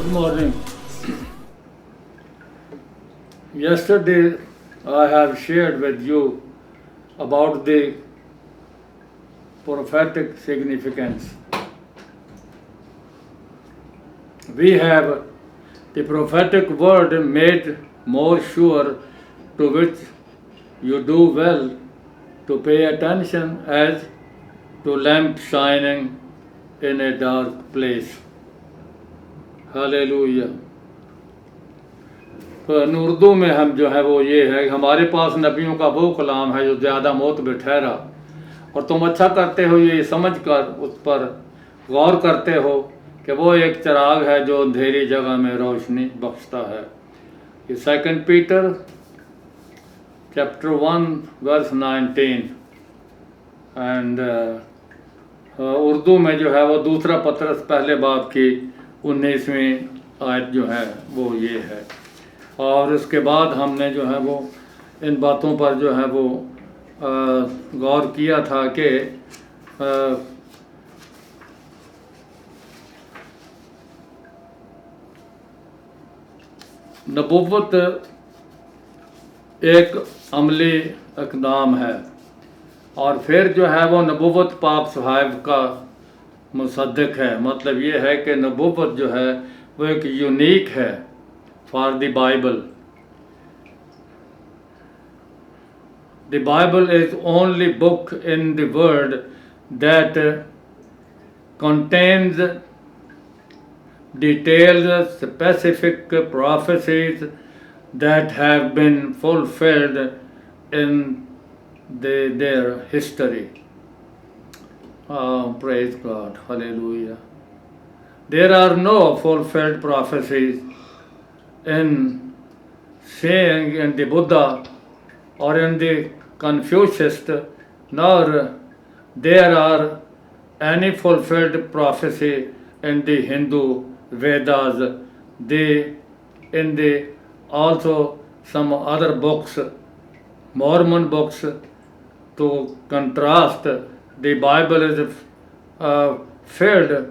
Good morning. Yesterday I have shared with you about the prophetic significance. We have the prophetic word made more sure, to which you do well to pay attention as to lamp shining in a dark place. Hallelujah. तो उर्दू में हम जो है वो ये है, हमारे पास नबियों का वो कलाम है जो ज़्यादा मौत में ठहरा, और तुम अच्छा करते हो ये समझ कर उस पर गौर करते हो कि वो एक चिराग है जो अंधेरी जगह में रोशनी बख्शता है। ये 2 Peter chapter 1 verse 19 and Urdu में जो है वो दूसरा पत्रस पहले बाब की 19वीं आयत जो है वो ये है। और उसके बाद हमने जो है वो इन बातों पर जो है वो गौर किया था कि नबुव्वत एक अमली इक़दाम है, और फिर जो है वो नबुव्वत पाक सहाब का मुसद्दिक है। मतलब ये है कि नबुव्वत जो है वो एक यूनिक है for the Bible. The Bible is only book in the world that contains detailed specific prophecies that have been fulfilled in their history. Oh, praise God, hallelujah. There are no fulfilled prophecies in saying in the Buddha or in the Confucius, nor there are any fulfilled prophecy in the Hindu Vedas. In the also some other books, Mormon books, to contrast, the Bible is filled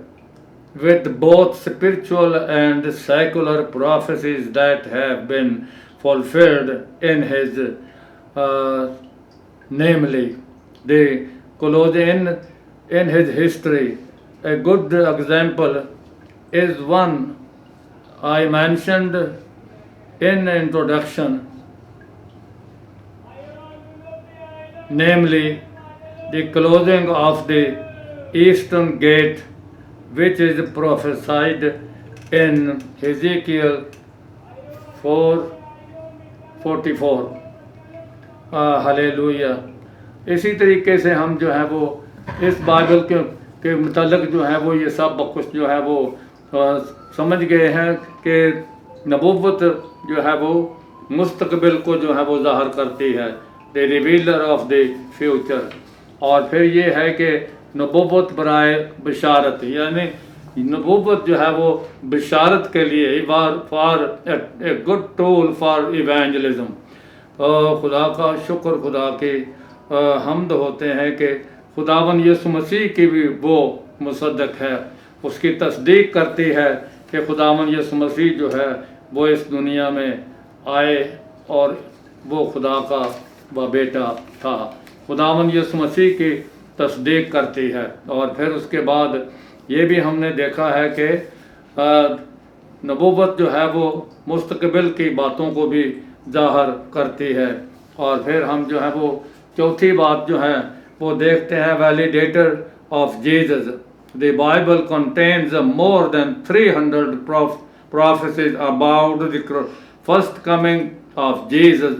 with both spiritual and secular prophecies that have been fulfilled in his, namely, the in his history. A good example is one I mentioned in the introduction, namely, the closing of the eastern gate, which is prophesied in Ezekiel 4:44. Hallelujah. इसी तरीके से हम जो है वो इस Bible के मुतालिक जो है वो ये सब कुछ जो है वो समझ गए हैं कि नबुव्वत जो है वो मुस्तकबिल को जो है वो ज़ाहिर करती है, the revealer of the future. और फिर ये है कि नबुव्वत बराए बशारत, यानी नबुव्वत जो है वो बशारत के लिए for a good tool for evangelism. खुदा का शुक्र, खुदा की हमद होते हैं कि खुदावन यीशु मसीह की भी वो मुसद्दिक है, उसकी तस्दीक करती है कि खुदावन यीशु मसीह जो है वो इस दुनिया में आए और वो खुदा का वह बेटा था। खुदावन यीशु मसीह की तस्दीक करती है। और फिर उसके बाद ये भी हमने देखा है कि नबुव्वत जो है वो मुस्तकबिल की बातों को भी ज़ाहिर करती है। और फिर हम जो है वो चौथी बात जो है वो देखते हैं, validator of Jesus. The Bible contains more than 300 prophecies about the first coming of Jesus,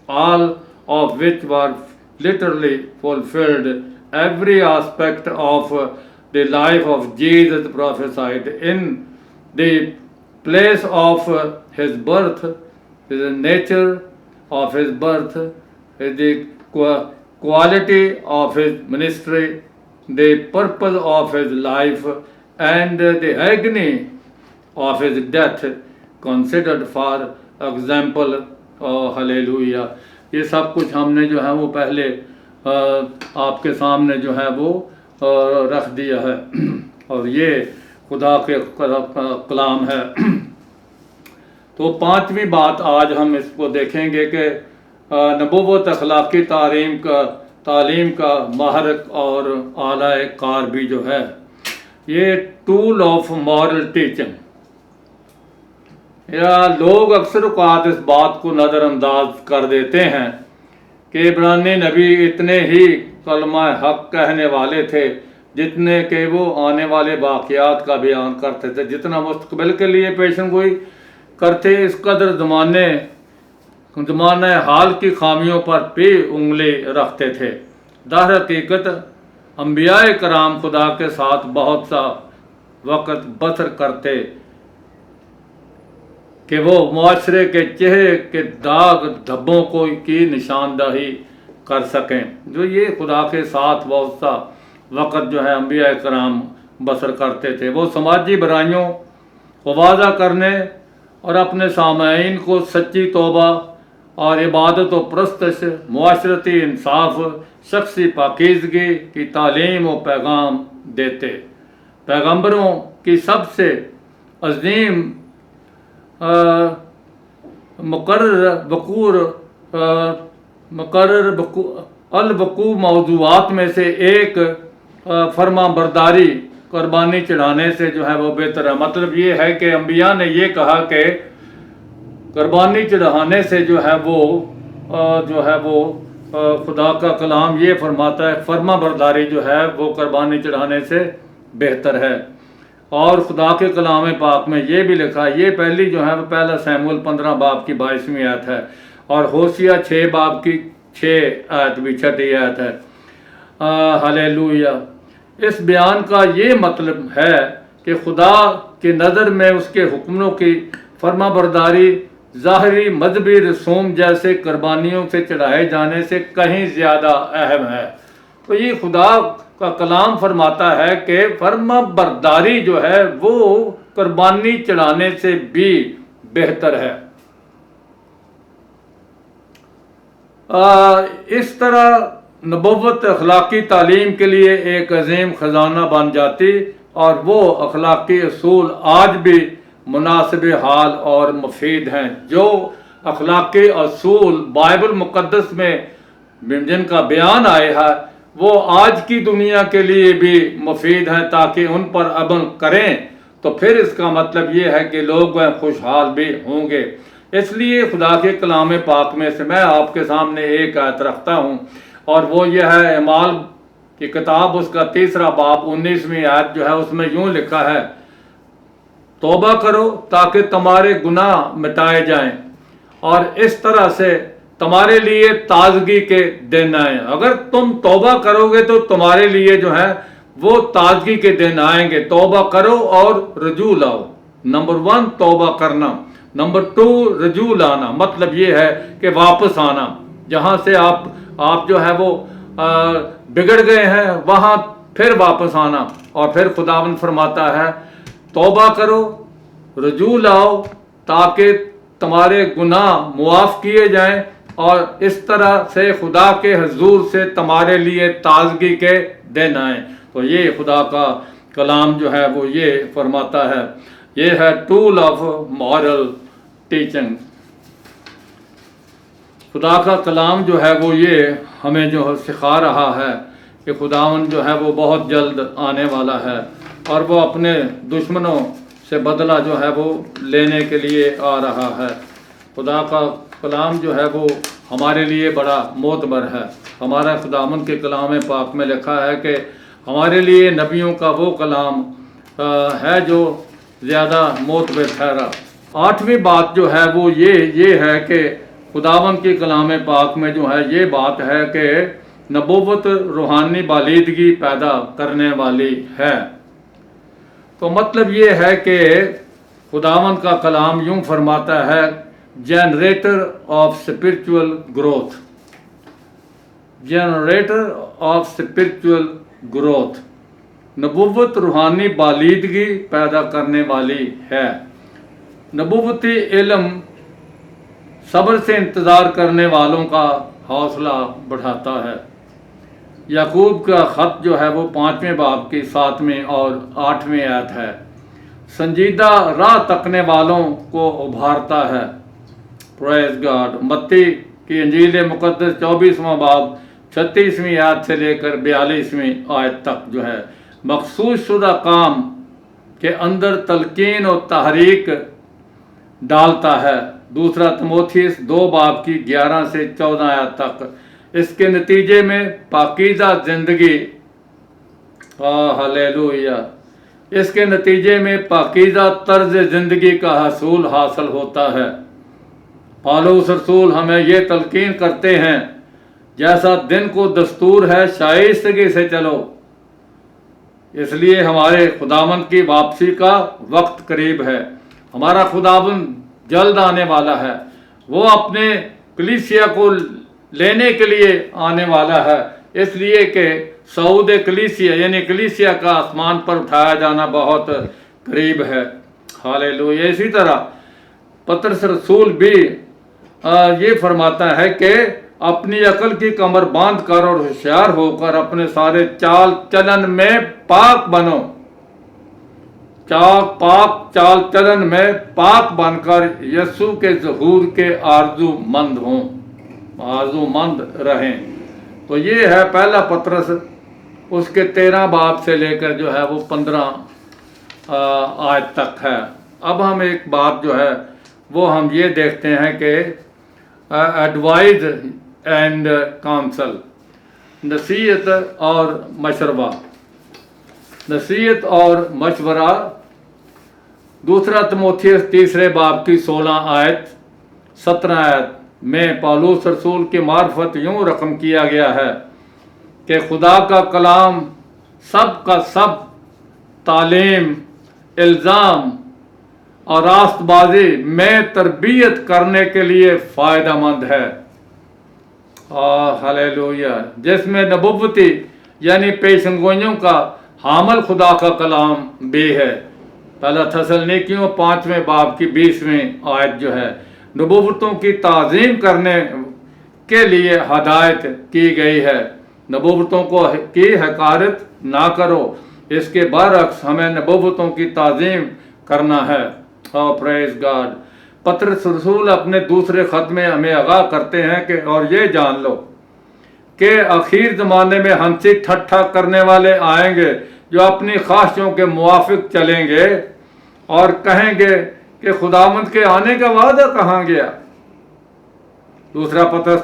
all of which were literally fulfilled. Every aspect of the life of Jesus prophesied. In the place of his birth, the nature of his birth, the quality of his ministry, the purpose of his life, and the agony of his death considered for example. Oh, hallelujah. ये सब कुछ हमने जो है वो पहले आपके सामने जो है वो रख दिया है, और ये खुदा के कलाम है। تو پانچویں بات آج ہم اس کو دیکھیں گے کہ نبوت اخلاقی تعلیم کا محرک اور اعلیٰ کار بھی جو ہے یہ ٹول آف مورل ٹیچنگ، یا لوگ اکثر اوقات اس بات کو نظر انداز کر دیتے ہیں کہ عبرانی نبی اتنے ہی کلمہ حق کہنے والے تھے جتنے کہ وہ آنے والے واقعات کا بیان کرتے تھے، جتنا مستقبل کے لیے پیشن گوئی کرتے، اس قدر زمانہ حال کی خامیوں پر بھی انگلی رکھتے تھے۔ در حقیقت انبیاء کرام خدا کے ساتھ بہت سا وقت بسر کرتے کہ وہ معاشرے کے چہرے کے داغ دھبوں کی نشاندہی کر سکیں۔ جو یہ خدا کے ساتھ بہت سا وقت جو ہے انبیاء کرام بسر کرتے تھے، وہ سماجی برائیوں کو واضح کرنے اور اپنے سامعین کو سچی توبہ اور عبادت و پرستش، معاشرتی انصاف، شخصی پاکیزگی کی تعلیم و پیغام دیتے۔ پیغمبروں کی سب سے عظیم الوقوع موضوعات میں سے ایک فرما برداری قربانی چڑھانے سے جو ہے وہ بہتر ہے۔ مطلب یہ ہے کہ انبیاء نے یہ کہا کہ قربانی چڑھانے سے جو ہے وہ خدا کا کلام یہ فرماتا ہے فرما برداری جو ہے وہ قربانی چڑھانے سے بہتر ہے۔ اور خدا کے کلام پاک میں یہ بھی لکھا ہے، یہ پہلی جو ہے وہ پہلا سیموئیل 15 باب کی 22ویں آیت ہے، اور ہوشیہ 6 باب کی 6 آیت بھی 6ٹھی آیت ہے۔ ہلیلویا۔ اس بیان کا یہ مطلب ہے کہ خدا کی نظر میں اس کے حکموں کی فرما برداری ظاہری مذہبی رسوم جیسے قربانیوں سے چڑھائے جانے سے کہیں زیادہ اہم ہے۔ تو یہ خدا کا کلام فرماتا ہے کہ فرما برداری جو ہے وہ قربانی چڑھانے سے بھی بہتر ہے۔ اس طرح نبوت اخلاقی تعلیم کے لیے ایک عظیم خزانہ بن جاتی، اور وہ اخلاقی اصول آج بھی مناسب حال اور مفید ہیں۔ جو اخلاقی اصول بائبل مقدس میں جن کا بیان آیا ہے وہ آج کی دنیا کے لیے بھی مفید ہیں، تاکہ ان پر عمل کریں تو پھر اس کا مطلب یہ ہے کہ لوگ خوشحال بھی ہوں گے۔ اس لیے خدا کے کلام پاک میں سے میں آپ کے سامنے ایک آیت رکھتا ہوں، اور وہ یہ ہے اعمال کی کتاب اس کا 3 باب 19ویں آیت جو ہے اس میں یوں لکھا ہے، توبہ کرو تاکہ تمہارے گناہ مٹائے جائیں اور اس طرح سے تمہارے لیے تازگی کے دن آئیں۔ اگر تم توبہ کرو گے تو تمہارے لیے جو ہے وہ تازگی کے دن آئیں گے۔ توبہ کرو اور رجوع لاؤ۔ نمبر 1 توبہ کرنا، نمبر 2 رجوع لانا، مطلب یہ ہے کہ واپس آنا، جہاں سے آپ جو ہے وہ بگڑ گئے ہیں وہاں پھر واپس آنا۔ اور پھر خداوند فرماتا ہے توبہ کرو، رجوع لاؤ تاکہ تمہارے گناہ معاف کیے جائیں، اور اس طرح سے خدا کے حضور سے تمہارے لیے تازگی کے دن آئیں۔ تو یہ خدا کا کلام جو ہے وہ یہ فرماتا ہے، یہ ہے ٹول آف مورل ٹیچنگ۔ خدا کا کلام جو ہے وہ یہ ہمیں جو سکھا رہا ہے کہ خداوند جو ہے وہ بہت جلد آنے والا ہے، اور وہ اپنے دشمنوں سے بدلہ جو ہے وہ لینے کے لیے آ رہا ہے۔ خدا کا کلام جو ہے وہ ہمارے لیے بڑا معتبر ہے۔ ہمارا خداوند کے کلام پاک میں لکھا ہے کہ ہمارے لیے نبیوں کا وہ کلام ہے جو زیادہ معتبر ٹھہرا۔ 8ویں بات جو ہے وہ یہ ہے کہ خداوند کے کلام پاک میں جو ہے یہ بات ہے کہ نبوت روحانی بالیدگی پیدا کرنے والی ہے۔ تو مطلب یہ ہے کہ خداوند کا کلام یوں فرماتا ہے، generator of spiritual growth, generator of spiritual growth, نبوت روحانی بالیدگی پیدا کرنے والی ہے۔ نبوتی علم صبر سے انتظار کرنے والوں کا حوصلہ بڑھاتا ہے۔ یعقوب کا خط جو ہے وہ 5ویں باب کی 7ویں اور 8ویں آیت ہے، संजीदा राह तकने वालों को उभारता है। Praise God. मत्ती की इंजील मुकद्दस 24वां बाब 36वीं आयत से लेकर 42वीं आयत तक जो है मखसूस शुदा काम के अंदर तलकीन और तहरीक डालता है। दूसरा तिमोथियस 2 बाब की 11 से 14 आयत तक। इसके नतीजे में पाकीज़ा जिंदगी, हालेलुया, इसके नतीजे में पाकीज़ा तर्ज ज़िंदगी का हसूल हासिल होता है। पौलुस रसूल हमें ये तलकीन करते हैं, जैसा दिन को दस्तूर है शाइस्तगी से चलो, इसलिए हमारे खुदावंद की वापसी का वक्त करीब है। हमारा खुदावंद जल्द आने वाला है। वो अपने कलीसिया को लेने के लिए आने वाला है, इसलिए कि सऊद कलीसिया यानी कलीसिया का आसमान पर उठाया जाना बहुत करीब है। हालेलुया। इसी तरह पतरस रसूल भी ये फरमाता है कि अपनी अकल की कमर बांध कर और होशियार होकर अपने सारे चाल चलन में पाक बनो। चाल चलन में पाक बनकर यीशु के ज़हूर के आरज़ूमंद रहें। तो ये है पहला पतरस, उसके 13 बाब से लेकर जो है वो 15 आयत तक है। अब हम एक बात जो है वो हम ये देखते हैं कि एडवाइज एंड काउंसल, नसीहत और मशवरा। नसीहत और मशवरा दूसरा तिमोथियस 3 बाब की 16 आयत 17 आयत में पौलुस रसूल की मार्फत यूँ रकम किया गया है कि खुदा का कलाम सब का सब तालीम, इल्ज़ाम और रास्तबाजी में तरबियत करने के लिए फ़ायदेमंद है। हालेलुया। जिसमें नबुव्वती यानी पेशंगोइयों का हामल खुदा का कलाम भी है। पहला थस्सलुनीकियों 5वें बाब की 20वीं आयत जो है नबुव्वतों की ताज़ीम करने के लिए हदायत की गई है। नबुव्वतों को की हकारत ना करो, इसके बरअक्स हमें नबुव्वतों की ताज़ीम करना है। Praise God. पतरस रसूल अपने दूसरे ख़त में हमें आगाह करते हैं कि और ये जान लो कि आखिर ज़माने में हंसी ठट्ठा करने वाले आएंगे जो अपनी ख्वाहिशों के मुआफिक चलेंगे और कहेंगे कि खुदावंद के आने का वादा कहाँ गया। दूसरा पतरस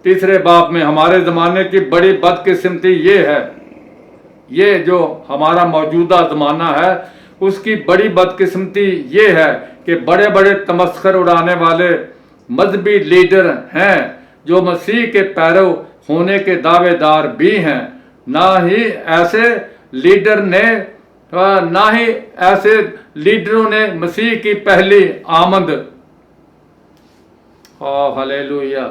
3 बाब में हमारे ज़माने की बड़ी बदकिस्मती ये है, ये जो हमारा मौजूदा ज़माना है उसकी बड़ी बदकिस्मती ये है कि बड़े बड़े तमस्खर उड़ाने वाले मजहबी लीडर हैं जो मसीह के पैरव होने के दावेदार भी हैं। ना ही ऐसे लीडरों ने मसीह की पहली आमद, हालेलुया,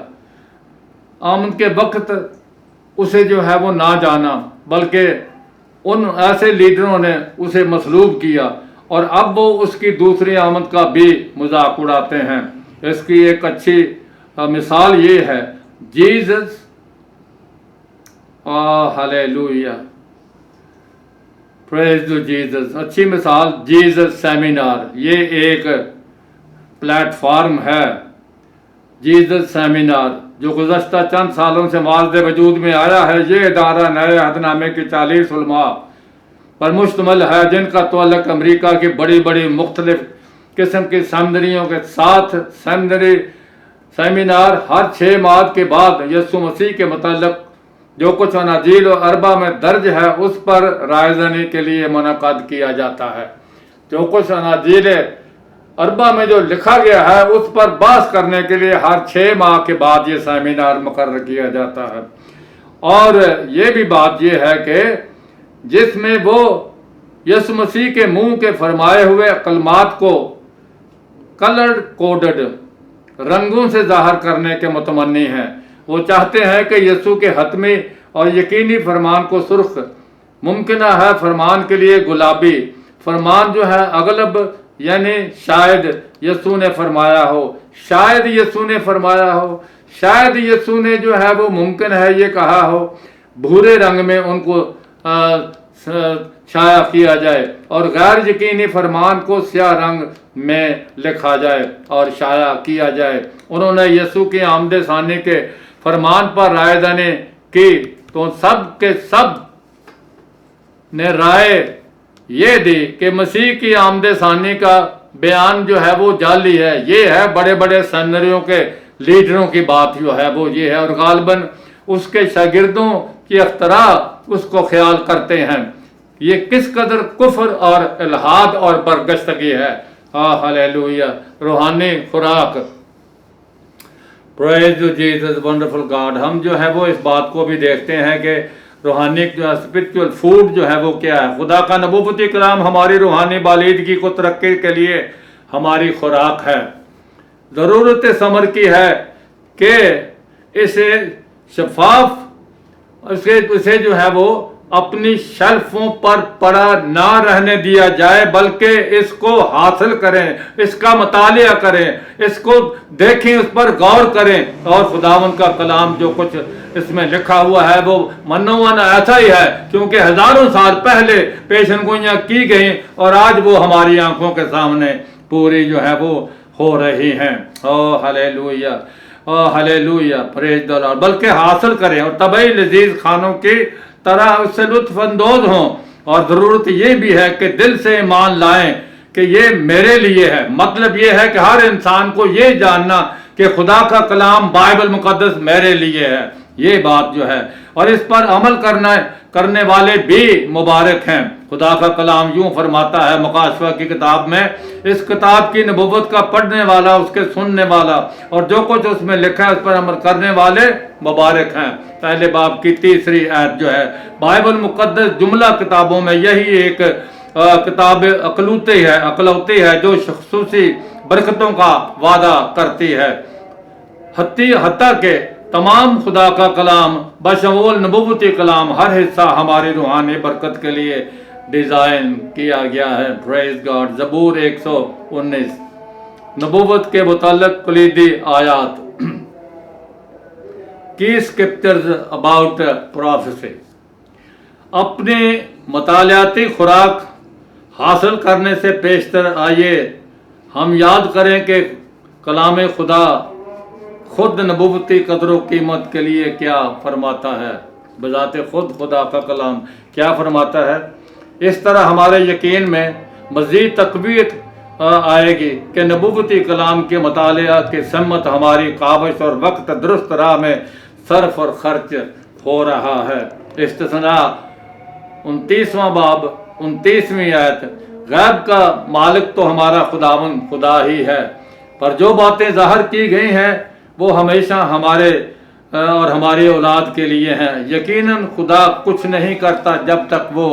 आमद के वक्त उसे जो है वो ना जाना, बल्कि उन ऐसे लीडरों ने उसे मसलूब किया और अब वो उसकी दूसरी आमद का भी मजाक उड़ाते हैं। इसकी एक अच्छी मिसाल ये है Jesus, hallelujah, praise to Jesus. अच्छी मिसाल जीसस सेमिनार, ये एक प्लेटफार्म है जीसस सेमिनार जो गुज़श्ता चंद सालों से माज़ वजूद में आया है। ये इदारा नए अहदनामे की 40 उलमा पर मुश्तमिल है जिनका तअल्लुक़ अमरीका की बड़ी बड़ी मुख्तलिफ किस्म की सेमिनरियों के साथ सेमिनरी सेमिनार हर 6 माह के बाद यीशु मसीह के मतलब जो कुछ अनाजील और अरबा में दर्ज है उस पर रायज़नी के लिए मुनक़द किया जाता है। जो कुछ अनाजील अरबा में जो लिखा गया है उस पर बहस करने के लिए हर 6 माह के बाद ये सेमिनार मुकर्रर किया जाता है। और ये भी बात ये है कि जिसमें वो यीशु मसीह के मुंह के फरमाए हुए कलमात को कलर कोडेड रंगों से ज़ाहिर करने के मुतमन्नी हैं। वो चाहते हैं कि यीशु के हतमी और यकीनी फरमान को सुर्ख, मुमकिन है फरमान के लिए गुलाबी, फरमान जो है अगलब यानी शायद यीशु ने फरमाया हो, शायद यीशु ने फरमाया हो, शायद यीशु ने जो है वो मुमकिन है ये कहा हो, भूरे रंग में उनको शाया किया जाए और गैर यकीनी फरमान को स्याह रंग में लिखा जाए और शाया किया जाए। उन्होंने यीशु की आमद सानी के फरमान पर रायदानी की तो सब के सब ने राय ये दी कि मसीह की आमद सानी का बयान जो है वो जाली है। ये है बड़े बड़े सेमिनरियों के लीडरों की बात जो है वो ये है और गालबन उसके शागिर्दों की अख्तरा उसको ख्याल करते हैं। ये किस कदर कुफ्र और इल्हाद और बरगश्तगी है। हालेलुया। रूहानी खुराक। Praise to Jesus wonderful God. हम जो है वो इस बात को भी देखते हैं कि रूहानी जो स्पिरिचुअल फूड जो है वो क्या है। खुदा का नबूवती कलाम हमारी रूहानी बालिदगी को तरक्की के लिए हमारी खुराक है। ज़रूरत समर की है कि इसे शफाफ इसे जो है वो अपनी शेल्फों पर पड़ा ना रहने दिया जाए बल्कि इसको हासिल करें, इसका मुतालिया करें, इसको देखें, उस पर गौर करें और खुदावन का कलाम जो कुछ इसमें लिखा हुआ है वो मनोवन ऐसा ही है क्योंकि हजारों साल पहले पेशनगोइयाँ की गई और आज वो हमारी आंखों के सामने पूरी जो है वो हो रही हैं। Oh hallelujah, oh hallelujah, praise the Lord. बल्कि हासिल करें और तबई लजीज खानों की तरह उससे लुत्फ अंदोज हों। और ज़रूरत ये भी है कि दिल से ईमान लाएं कि ये मेरे लिए है। मतलब ये है कि हर इंसान को ये जानना कि खुदा का कलाम बाइबल मुकद्दस मेरे लिए है। ये बात जो है और इस पर अमल करने वाले भी मुबारक हैं। खुदा का कलाम यूं फरमाता है मुकाशवा की किताब में, इस किताब की नबूवत का पढ़ने वाला, उसके सुनने वाला और जो कुछ उसमें लिखा है उस पर अमल करने वाले मुबारक हैं। पहले बाब की 3री आयत जो है बाइबल मुकद्दस जुमला किताबों में यही एक किताब अकलौती है जो खुसूसी बरकतों का वादा करती है। हत्ता के तमाम खुदा का कलाम बशमूल नबूवती कलाम हर हिस्सा हमारी रूहानी बरकत के लिए डिज़ाइन किया गया है। Praise God. ज़बूर 119 नबूवत के मुताल्लिक़ कलीदी आयात की स्क्रिप्चर्स अबाउट प्रोफेसी। अपने मुतालियाती खुराक हासिल करने से पेशतर आइए हम याद करें कि कलाम खुदा खुद नबूवती कदरों कीमत के लिए क्या फरमाता है। बजाते खुद खुदा का कलाम क्या फरमाता है। इस तरह हमारे यकीन में मज़ीद तक़वीत आएगी कि नबूवती कलाम के मुतालिया की सम्मत हमारी काबिश और वक्त दुरुस्त राह में सर्फ और खर्च हो रहा है। इस्तिस्ना 29वां बाब 29वीं आयत। गैब का मालिक तो हमारा खुदावन खुदा ही है, पर जो बातें ज़ाहिर की गई हैं वो हमेशा हमारे और हमारी औलाद के लिए हैं। यकीनन खुदा कुछ नहीं करता जब तक वो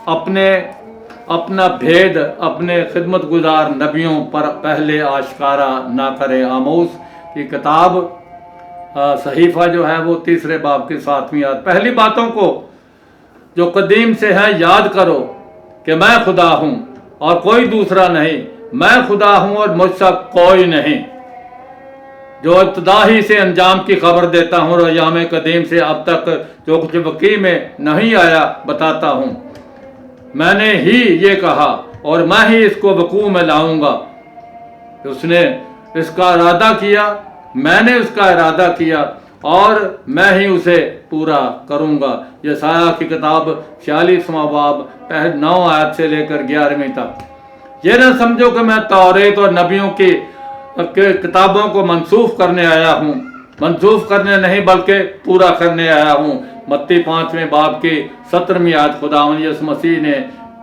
अपना भेद अपने खिदमत गुजार नबियों पर पहले आश्कारा ना करे। आमोस की किताब सहीफा जो है वो 3रे बाब की 7वीं आयत। पहली बातों को जो कदीम से हैं याद करो कि मैं खुदा हूँ और कोई दूसरा नहीं। मैं खुदा हूँ और मुझसे कोई नहीं, जो इब्तिदा ही से अंजाम की खबर देता हूँ और अयाम कदीम से अब तक जो कुछ वकी में नहीं आया बताता हूँ। मैंने ही ये कहा और मैं ही इसको वकूअ में लाऊंगा। उसने इसका इरादा किया, मैंने उसका इरादा किया और मैं ही उसे पूरा करूंगा। यशायाह की किताब 46वां बाब 9 आयत से लेकर 11वीं तक। ये ना समझो कि मैं तौरेत और नबियों की किताबों को मंसूख करने आया हूँ। मंसूख करने नहीं बल्कि पूरा करने आया हूँ। मत्ती 5वें बाब की 17वीं आयत खुदावंद यीशु मसीह ने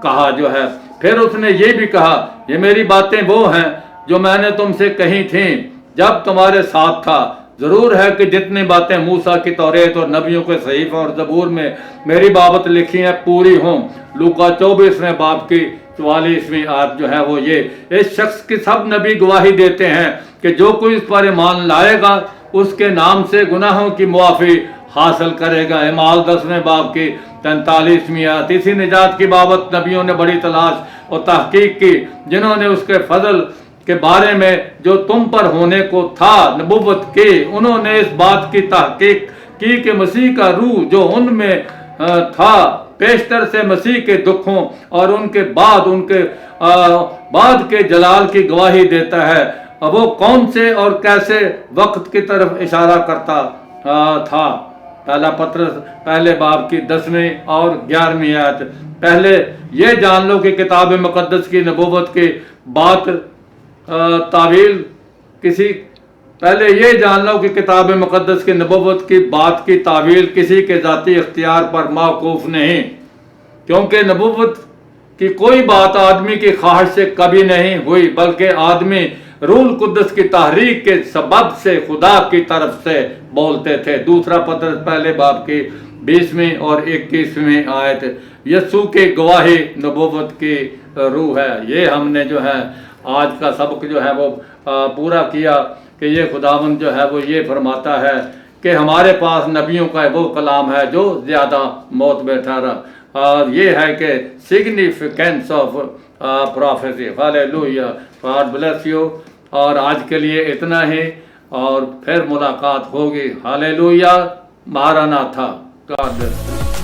कहा जो है। फिर उसने ये भी कहा, ये मेरी बातें वो हैं जो मैंने तुमसे कही थीं जब तुम्हारे साथ था। जरूर है कि जितनी बातें मूसा की तौरेत और नबियों के सहीफा और ज़बूर में मेरी बाबत लिखी हैं पूरी हों। लूका 24वें बाब की 44वीं आयत जो है वो ये। इस शख्स की सब नबी गवाही देते हैं कि जो कोई इस पर ईमान लाएगा उसके नाम से गुनाहों की मुआफ़ी हासिल करेगा। इमाल 10वें बाब की 43वीं आयत। इसी निजात की बाबत नबियों ने बड़ी तलाश और तहकीक की, जिन्होंने उसके फजल के बारे में जो तुम पर होने को था नबूवत की। उन्होंने इस बात की तहकीक की कि मसीह का रूह जो उनमें था پیشتر سے مسیح کے دکھوں اور ان کے بعد کے جلال کی گواہی دیتا ہے۔ اب وہ کون سے اور کیسے وقت کی طرف اشارہ کرتا تھا؟ پہلا پطرس پہلے باب کی 10ویں اور 11ویں آیت۔ پہلے یہ جان لو کہ کتاب مقدس کی نبوت کی بات تعویل پہلے یہ جان لو کہ کتاب مقدس کی نبوت کی بات کی تعویل کسی کے ذاتی اختیار پر موقوف نہیں، کیونکہ نبوت کی کوئی بات آدمی کی خواہش سے کبھی نہیں ہوئی، بلکہ آدمی روح القدس کی تحریک کے سبب سے خدا کی طرف سے بولتے تھے۔ دوسرا پطرس پہلے باب کی 20ویں اور 21ویں آیت۔ یسوع کی گواہی نبوت کی روح ہے۔ یہ ہم نے جو ہے آج کا سبق جو ہے وہ پورا کیا کہ یہ خداوند جو ہے وہ یہ فرماتا ہے کہ ہمارے پاس نبیوں کا وہ کلام ہے جو زیادہ موت بیٹھا رہا، اور یہ ہے کہ significance of prophecy. Hallelujah, God bless you. اور آج کے لیے اتنا ہی، اور پھر ملاقات ہوگی۔ ہاللیلویا، ماراناتھا، گاڈ بلیس۔